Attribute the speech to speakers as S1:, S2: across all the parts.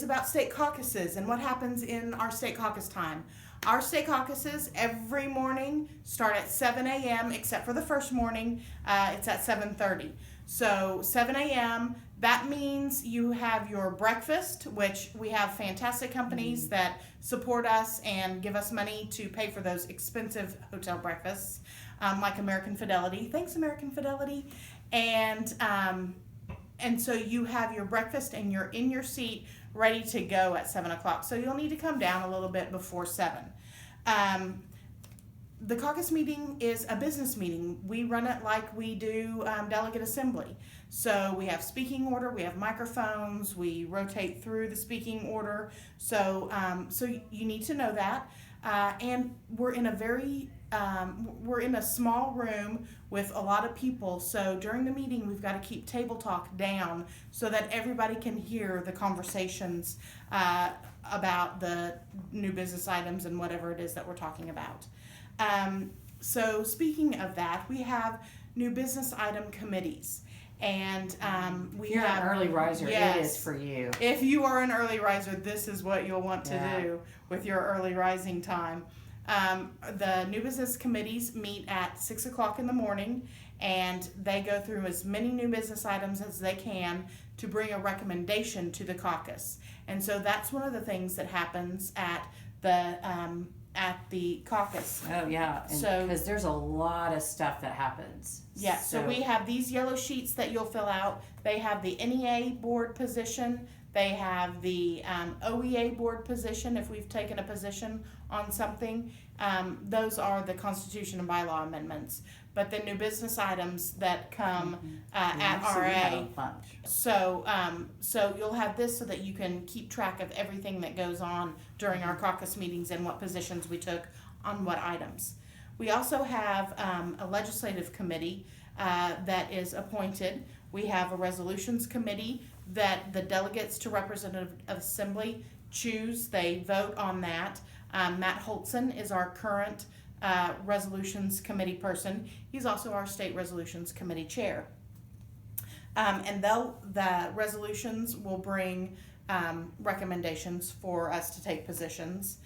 S1: about state caucuses and what happens in our state caucus time. Our state caucuses every morning start at 7 a.m. except for the first morning, it's at 7:30. So 7 a.m., that means you have your breakfast, which we have fantastic companies that support us and give us money to pay for those expensive hotel breakfasts, like American Fidelity. Thanks, American Fidelity. And so you have your breakfast and you're in your seat ready to go at 7 o'clock. So you'll need to come down a little bit before 7. The caucus meeting is a business meeting. We run it like we do delegate assembly. So we have speaking order, we have microphones, we rotate through the speaking order. So you need to know that. And we're in a small room with a lot of people. So during the meeting, we've got to keep table talk down so that everybody can hear the conversations about the new business items and whatever it is that we're talking about. So speaking of that, we have new business item committees. And
S2: You're an early riser.
S1: Yes,
S2: it is for you.
S1: If you are an early riser, this is what you'll want to do with your early rising time. The new business committees meet at 6 o'clock in the morning, and they go through as many new business items as they can to bring a recommendation to the caucus. And so that's one of the things that happens at the caucus.
S2: Oh yeah, because there's a lot of stuff that happens.
S1: Yeah, so we have these yellow sheets that you'll fill out. They have the NEA board position. They have the OEA board position if we've taken a position on something. Those are the Constitution and bylaw amendments. But the new business items that come at RA. So you'll have this so that you can keep track of everything that goes on during our caucus meetings and what positions we took on what items. We also have a legislative committee that is appointed. We have a resolutions committee that the delegates to Representative Assembly choose. They vote on that. Matt Holtzen is our current resolutions committee person. He's also our state resolutions committee chair. And the resolutions will bring recommendations for us to take positions.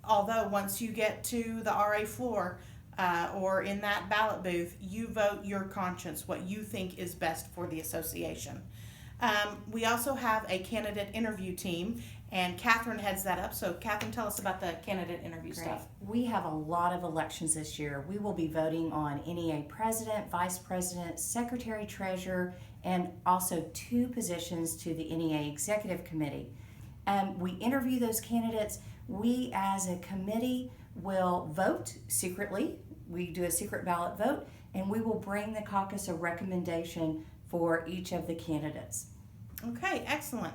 S1: Although once you get to the RA floor or in that ballot booth, you vote your conscience, what you think is best for the association. We also have a candidate interview team, and Katherine heads that up. So Katherine, tell us about the candidate interview stuff.
S2: We have a lot of elections this year. We will be voting on NEA president, vice president, secretary treasurer, and also 2 positions to the NEA executive committee. We interview those candidates. We as a committee will vote secretly. We do a secret ballot vote, and we will bring the caucus a recommendation for each of the candidates.
S1: Okay, excellent.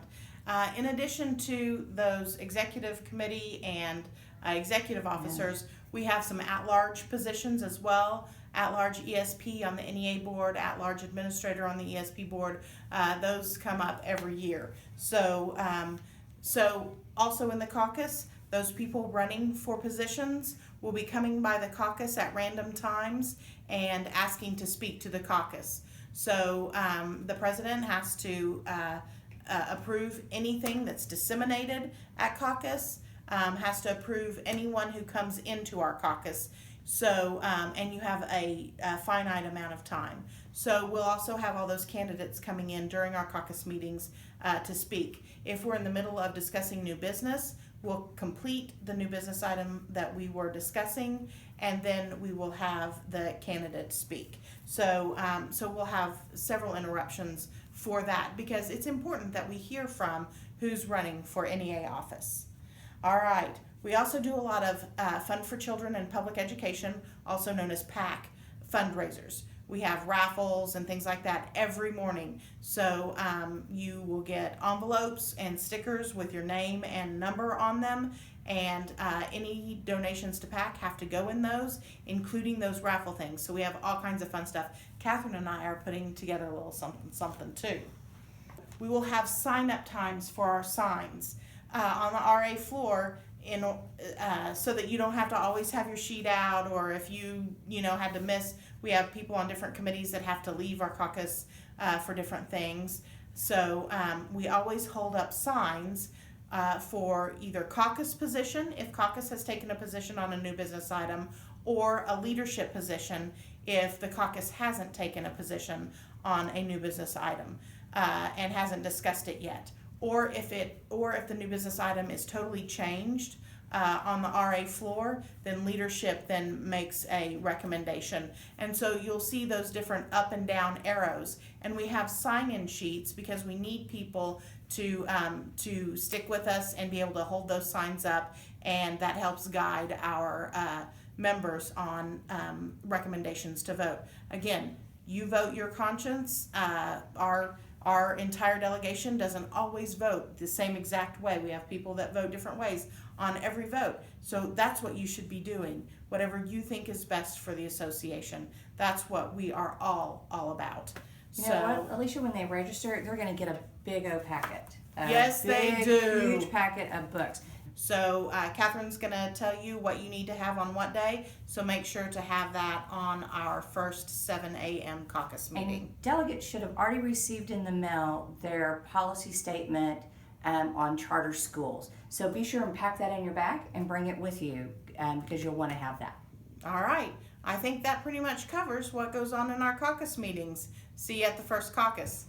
S1: In addition to those executive committee and executive officers, we have some at-large positions as well. At-large ESP on the NEA board, at-large administrator on the ESP board. Those come up every year. So also in the caucus, those people running for positions will be coming by the caucus at random times and asking to speak to the caucus. So the president has to approve anything that's disseminated at caucus, has to approve anyone who comes into our caucus. So, and you have a finite amount of time. So we'll also have all those candidates coming in during our caucus meetings to speak. If we're in the middle of discussing new business, we'll complete the new business item that we were discussing, and then we will have the candidate speak. So we'll have several interruptions for that because it's important that we hear from who's running for NEA office. All right. We also do a lot of Fund for Children and Public Education, also known as PAC, fundraisers. We have raffles and things like that every morning. So you will get envelopes and stickers with your name and number on them, and any donations to PAC have to go in those, including those raffle things. So we have all kinds of fun stuff. Katherine and I are putting together a little something too. We will have sign-up times for our signs on the RA floor, so that you don't have to always have your sheet out, or if you had to miss. We have people on different committees that have to leave our caucus for different things. So we always hold up signs for either caucus position, if caucus has taken a position on a new business item, or a leadership position if the caucus hasn't taken a position on a new business item and hasn't discussed it yet. Or if the new business item is totally changed on the RA floor, then leadership then makes a recommendation. And so you'll see those different up and down arrows. And we have sign-in sheets because we need people to stick with us and be able to hold those signs up, and that helps guide our members on recommendations to vote. Again, you vote your conscience. Our entire delegation doesn't always vote the same exact way. We have people that vote different ways on every vote. So that's what you should be doing. Whatever you think is best for the association. That's what we are all about.
S2: You know what, Alicia, when they register, they're going to get a big O packet.
S1: Yes, they do.
S2: Huge packet of books.
S1: So Katherine's going to tell you what you need to have on what day, so make sure to have that on our first 7 a.m. caucus meeting.
S2: And delegates should have already received in the mail their policy statement on charter schools. So be sure and pack that in your bag and bring it with you because you'll want to have that.
S1: All right. I think that pretty much covers what goes on in our caucus meetings. See you at the first caucus.